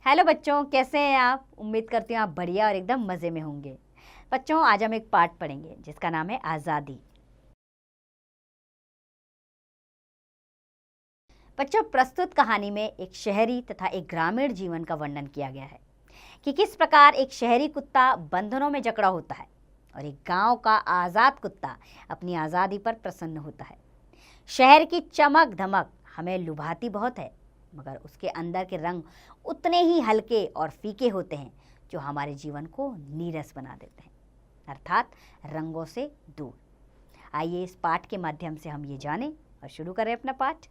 Hello बच्चों, कैसे हैं आप? उम्मीद करती हूँ आप बढ़िया और एकदम मज़े में होंगे। बच्चों, आज हम एक पाठ पढ़ेंगे जिसका नाम है आज़ादी। बच्चों, प्रस्तुत कहानी में एक शहरी तथा एक ग्रामीण जीवन का वर्णन किया गया है कि किस प्रकार एक शहरी कुत्ता बंधनों में जकड़ा होता है और एक गांव का आज़ाद कुत्ता अपनी आज़ादी पर प्रसन्न होता है। शहर की चमक धमक हमें लुभाती बहुत है, मगर उसके अंदर के रंग उतने ही हल्के और फीके होते हैं जो हमारे जीवन को नीरस बना देते हैं, अर्थात रंगों से दूर। आइए इस पाठ के माध्यम से हम ये जानें और शुरू करें अपना पाठ।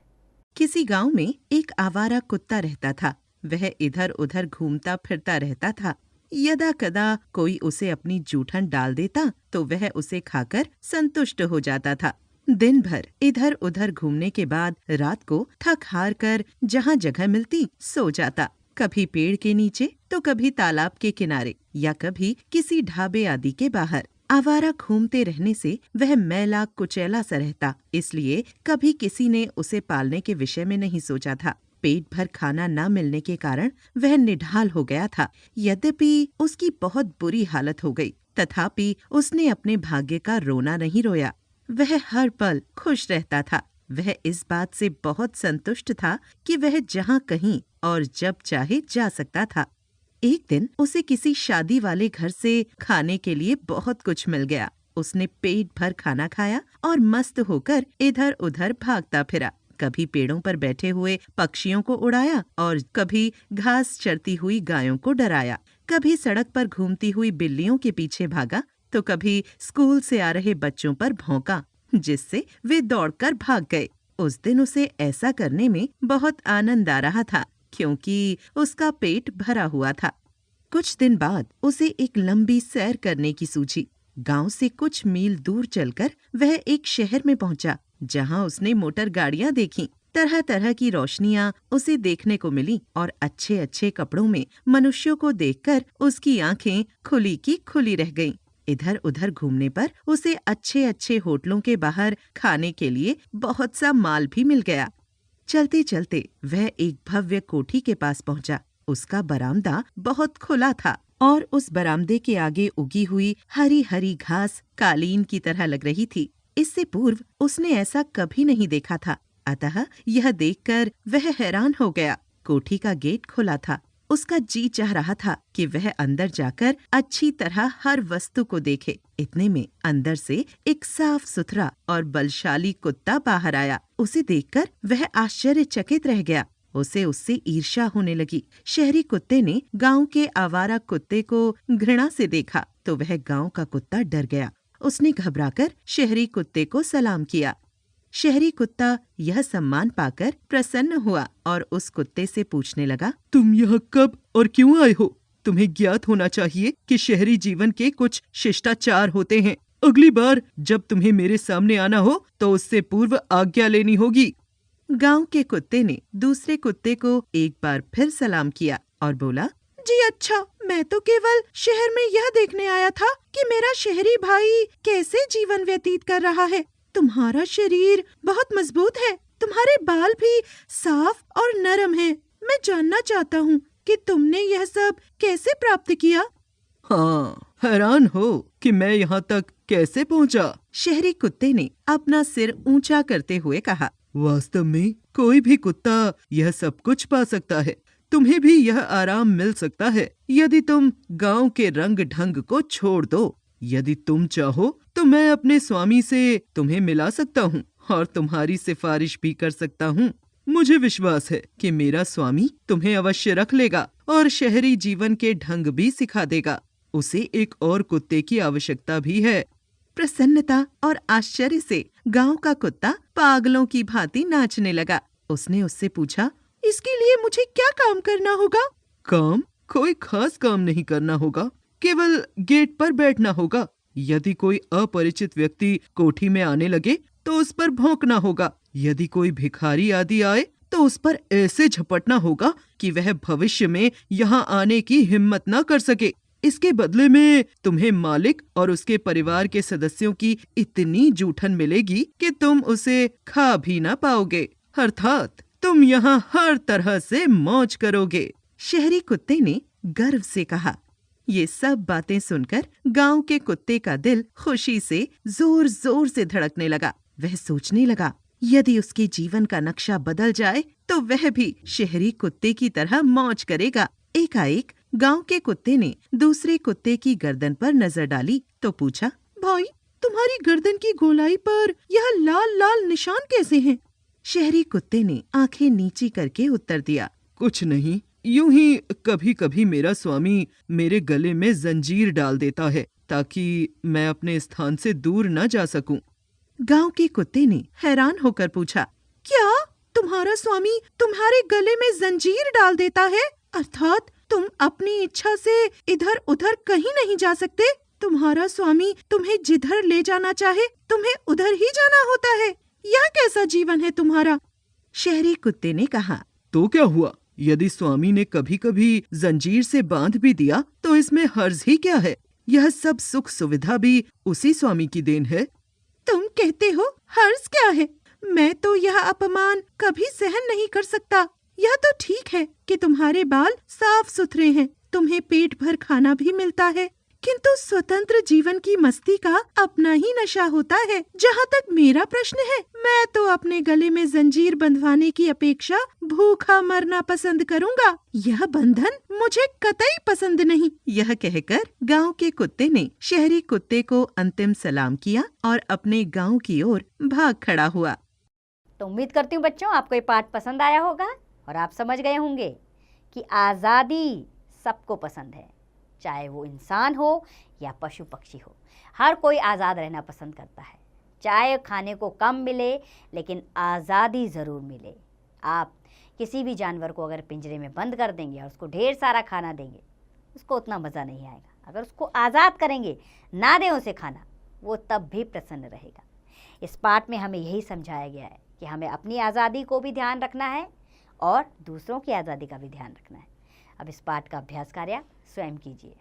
किसी गांव में एक आवारा कुत्ता रहता था। वह इधर उधर घूमता फिरता रहता था। यदा कदा कोई उसे अपनी जूठन डाल देता तो वह उसे खाकर संतुष्ट हो जाता था। दिन भर इधर उधर घूमने के बाद रात को थक हार कर जहाँ जगह मिलती सो जाता। कभी पेड़ के नीचे तो कभी तालाब के किनारे या कभी किसी ढाबे आदि के बाहर। आवारा घूमते रहने से वह मैला कुचैला सा रहता, इसलिए कभी किसी ने उसे पालने के विषय में नहीं सोचा था। पेट भर खाना न मिलने के कारण वह निढाल हो गया था। यद्यपि उसकी बहुत बुरी हालत हो गई, तथापि उसने अपने भाग्य का रोना नहीं रोया। वह हर पल खुश रहता था। वह इस बात से बहुत संतुष्ट था कि वह जहाँ कहीं और जब चाहे जा सकता था। एक दिन उसे किसी शादी वाले घर से खाने के लिए बहुत कुछ मिल गया। उसने पेट भर खाना खाया और मस्त होकर इधर उधर भागता फिरा। कभी पेड़ों पर बैठे हुए पक्षियों को उड़ाया और कभी घास चरती हुई गायों को डराया। कभी सड़क पर घूमती हुई बिल्लियों के पीछे भागा तो कभी स्कूल से आ रहे बच्चों पर भौंका, जिससे वे दौड़कर भाग गए। उस दिन उसे ऐसा करने में बहुत आनंद आ रहा था, क्योंकि उसका पेट भरा हुआ था। कुछ दिन बाद उसे एक लंबी सैर करने की सूझी। गांव से कुछ मील दूर चलकर वह एक शहर में पहुंचा, जहां उसने मोटर गाड़ियां देखीं। तरह तरह की रोशनियां उसे देखने को मिली और अच्छे अच्छे कपड़ों में मनुष्यों को देखकर उसकी आंखें खुली की खुली रह गईं। इधर उधर घूमने पर उसे अच्छे अच्छे होटलों के बाहर खाने के लिए बहुत सा माल भी मिल गया। चलते चलते वह एक भव्य कोठी के पास पहुंचा। उसका बरामदा बहुत खुला था और उस बरामदे के आगे उगी हुई हरी हरी घास कालीन की तरह लग रही थी। इससे पूर्व उसने ऐसा कभी नहीं देखा था, अतः यह देखकर वह हैरान हो गया। कोठी का गेट खुला था। उसका जी चाह रहा था कि वह अंदर जाकर अच्छी तरह हर वस्तु को देखे। इतने में अंदर से एक साफ सुथरा और बलशाली कुत्ता बाहर आया। उसे देखकर वह आश्चर्यचकित रह गया। उसे उससे ईर्ष्या होने लगी। शहरी कुत्ते ने गांव के आवारा कुत्ते को घृणा से देखा तो वह गांव का कुत्ता डर गया। उसने घबराकर शहरी कुत्ते को सलाम किया। शहरी कुत्ता यह सम्मान पाकर प्रसन्न हुआ और उस कुत्ते से पूछने लगा, तुम यहाँ कब और क्यों आए हो? तुम्हें ज्ञात होना चाहिए कि शहरी जीवन के कुछ शिष्टाचार होते हैं। अगली बार जब तुम्हें मेरे सामने आना हो तो उससे पूर्व आज्ञा लेनी होगी। गांव के कुत्ते ने दूसरे कुत्ते को एक बार फिर सलाम किया और बोला, जी अच्छा, मैं तो केवल शहर में यह देखने आया था कि मेरा शहरी भाई कैसे जीवन व्यतीत कर रहा है। तुम्हारा शरीर बहुत मजबूत है, तुम्हारे बाल भी साफ और नरम हैं। मैं जानना चाहता हूँ कि तुमने यह सब कैसे प्राप्त किया। हाँ, हैरान हो कि मैं यहाँ तक कैसे पहुँचा? शहरी कुत्ते ने अपना सिर ऊंचा करते हुए कहा, वास्तव में कोई भी कुत्ता यह सब कुछ पा सकता है। तुम्हें भी यह आराम मिल सकता है यदि तुम गांव के रंग ढंग को छोड़ दो। यदि तुम चाहो तो मैं अपने स्वामी से तुम्हें मिला सकता हूँ और तुम्हारी सिफारिश भी कर सकता हूँ। मुझे विश्वास है कि मेरा स्वामी तुम्हें अवश्य रख लेगा और शहरी जीवन के ढंग भी सिखा देगा। उसे एक और कुत्ते की आवश्यकता भी है। प्रसन्नता और आश्चर्य से गांव का कुत्ता पागलों की भांति नाचने लगा। उसने उससे पूछा, इसके लिए मुझे क्या काम करना होगा? काम? कोई खास काम नहीं करना होगा, केवल गेट पर बैठना होगा। यदि कोई अपरिचित व्यक्ति कोठी में आने लगे तो उस पर भौंकना होगा। यदि कोई भिखारी आदि आए तो उस पर ऐसे झपटना होगा कि वह भविष्य में यहाँ आने की हिम्मत न कर सके। इसके बदले में तुम्हें मालिक और उसके परिवार के सदस्यों की इतनी जूठन मिलेगी कि तुम उसे खा भी ना पाओगे। अर्थात तुम यहाँ हर तरह से मौज करोगे। शहरी कुत्ते ने गर्व से कहा। ये सब बातें सुनकर गांव के कुत्ते का दिल खुशी से जोर जोर से धड़कने लगा। वह सोचने लगा, यदि उसके जीवन का नक्शा बदल जाए तो वह भी शहरी कुत्ते की तरह मौज करेगा। एकाएक गांव के कुत्ते ने दूसरे कुत्ते की गर्दन पर नजर डाली तो पूछा, भाई, तुम्हारी गर्दन की गोलाई पर यह लाल लाल निशान कैसे हैं? शहरी कुत्ते ने आंखें नीची करके उत्तर दिया, कुछ नहीं, यूं ही कभी कभी मेरा स्वामी मेरे गले में जंजीर डाल देता है ताकि मैं अपने स्थान से दूर न जा सकूं। गांव के कुत्ते ने हैरान होकर पूछा, क्या तुम्हारा स्वामी तुम्हारे गले में जंजीर डाल देता है? अर्थात तुम अपनी इच्छा से इधर उधर कहीं नहीं जा सकते? तुम्हारा स्वामी तुम्हें जिधर ले जाना चाहे तुम्हें उधर ही जाना होता है? यह कैसा जीवन है तुम्हारा? शहरी कुत्ते ने कहा, तो क्या हुआ? यदि स्वामी ने कभी कभी जंजीर से बांध भी दिया तो इसमें हर्ज ही क्या है? यह सब सुख सुविधा भी उसी स्वामी की देन है। तुम कहते हो हर्ज क्या है? मैं तो यह अपमान कभी सहन नहीं कर सकता। यह तो ठीक है कि तुम्हारे बाल साफ सुथरे हैं, तुम्हें पेट भर खाना भी मिलता है, किंतु स्वतंत्र जीवन की मस्ती का अपना ही नशा होता है। जहाँ तक मेरा प्रश्न है, मैं तो अपने गले में जंजीर बंधवाने की अपेक्षा भूखा मरना पसंद करूँगा। यह बंधन मुझे कतई पसंद नहीं। यह कहकर गांव के कुत्ते ने शहरी कुत्ते को अंतिम सलाम किया और अपने गांव की ओर भाग खड़ा हुआ। तो उम्मीद करती हूँ बच्चों आपको ये पाठ पसंद आया होगा और आप समझ गए होंगे कि आज़ादी सबको पसंद है, चाहे वो इंसान हो या पशु पक्षी हो। हर कोई आज़ाद रहना पसंद करता है, चाहे खाने को कम मिले लेकिन आज़ादी ज़रूर मिले। आप किसी भी जानवर को अगर पिंजरे में बंद कर देंगे और उसको ढेर सारा खाना देंगे, उसको उतना मज़ा नहीं आएगा। अगर उसको आज़ाद करेंगे, ना दें उसे खाना, वो तब भी प्रसन्न रहेगा। इस पाठ में हमें यही समझाया गया है कि हमें अपनी आज़ादी को भी ध्यान रखना है और दूसरों की आज़ादी का भी ध्यान रखना है। अब इस पाठ का अभ्यास कार्य स्वयं कीजिए।